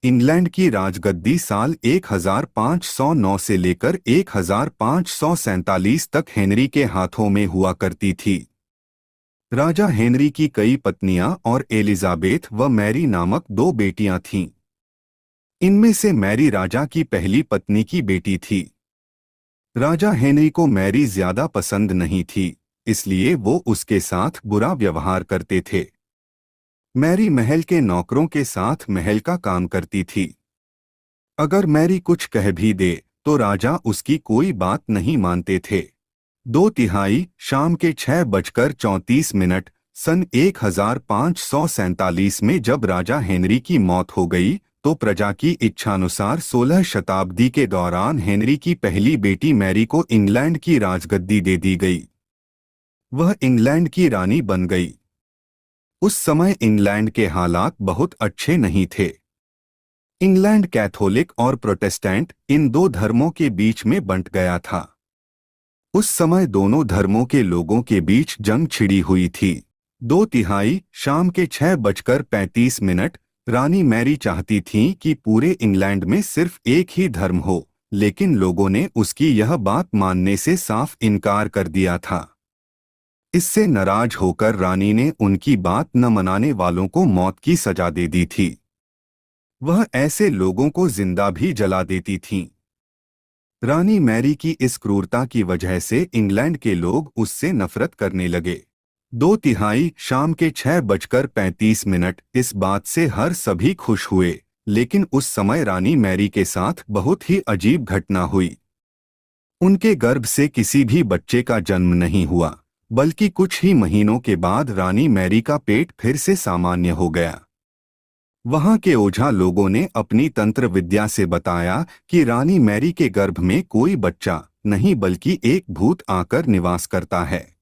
England की राजगद्दी साल 1509 से लेकर 1547 तक हेनरी के हाथों में हुआ करती थी। राजा हेनरी की कई पत्नियां और एलिजाबेथ व मैरी नामक दो बेटियां थीं। इनमें से मैरी राजा की पहली पत्नी की बेटी थी। राजा हेनरी को मैरी ज्यादा पसंद नहीं थी, इसलिए वो उसके साथ बुरा व्यवहार करते थे। मैरी महल के नौकरों के साथ महल का काम करती थी। अगर मैरी कुछ कह भी दे तो राजा उसकी कोई बात नहीं मानते थे। 2/3 शाम के 6:34 सन 1547 में जब राजा हेनरी की मौत हो गई तो प्रजा की इच्छानुसार 16 शताब्दी के दौरान हेनरी की पहली बेटी मैरी को इंग्लैंड की राजगद्दी दे दी गई। वह इंग्लैंड की रानी बन गई। उस समय इंग्लैंड के हालात बहुत अच्छे नहीं थे। इंग्लैंड कैथोलिक और प्रोटेस्टेंट इन दो धर्मों के बीच में बंट गया था। उस समय दोनों धर्मों के लोगों के बीच जंग छिड़ी हुई थी। 2/3 शाम के 6:35 रानी मैरी चाहती थीं कि पूरे इंग्लैंड में सिर्फ एक ही धर्म हो, लेकिन लोगों ने उसकी यह बात मानने से साफ इनकार कर दिया था। इससे नाराज होकर रानी ने उनकी बात न मनाने वालों को मौत की सजा दे दी थी। वह ऐसे लोगों को जिंदा भी जला देती थीं। रानी मैरी की इस क्रूरता की वजह से इंग्लैंड के लोग उससे नफरत करने लगे। 2/3 शाम के 6:35 इस बात से हर सभी खुश हुए, लेकिन उस समय रानी मैरी के साथ बहुत ही अजीब घटना हुई। उनके गर्भ से किसी भी बच्चे का जन्म नहीं हुआ, बल्कि कुछ ही महीनों के बाद रानी मैरी का पेट फिर से सामान्य हो गया। वहां के ओझा लोगों ने अपनी तंत्र विद्या से बताया कि रानी मैरी के गर्भ में कोई बच्चा नहीं बल्कि एक भूत आकर निवास करता है।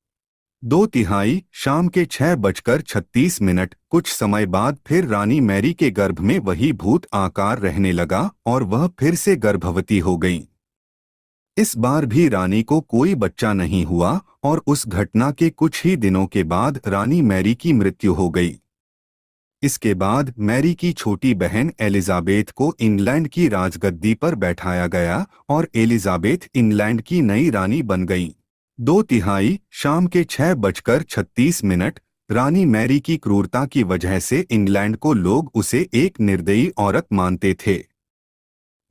2/3 शाम के 6:36 कुछ समय बाद फिर रानी मैरी के गर्भ में वही भूत आकार रहने लगा और वह फिर से गर्भवती हो गई। इस बार भी रानी को कोई बच्चा नहीं हुआ और उस घटना के कुछ ही दिनों के बाद रानी मैरी की मृत्यु हो गई। इसके बाद मैरी की छोटी बहन एलिजाबेथ को इंग्लैंड की राजगद्दी पर बैठाया गया और एलिजाबेथ इंग्लैंड की नई रानी बन गईं। 2/3 शाम के 6:36 रानी मैरी की क्रूरता की वजह से इंग्लैंड को लोग उसे एक निर्दयी औरत मानते थे।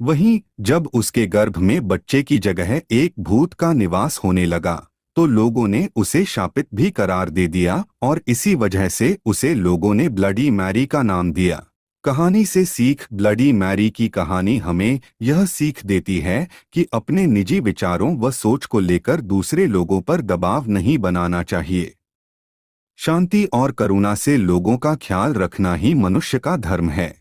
वहीं जब उसके गर्भ में बच्चे की जगह एक भूत का निवास होने लगा तो लोगों ने उसे शापित भी करार दे दिया और इसी वजह से उसे लोगों ने ब्लडी मैरी का नाम दिया। कहानी से सीख। ब्लडी मैरी की कहानी हमें यह सीख देती है कि अपने निजी विचारों व सोच को लेकर दूसरे लोगों पर दबाव नहीं बनाना चाहिए। शांति और करुणा से लोगों का ख्याल रखना ही मनुष्य का धर्म है।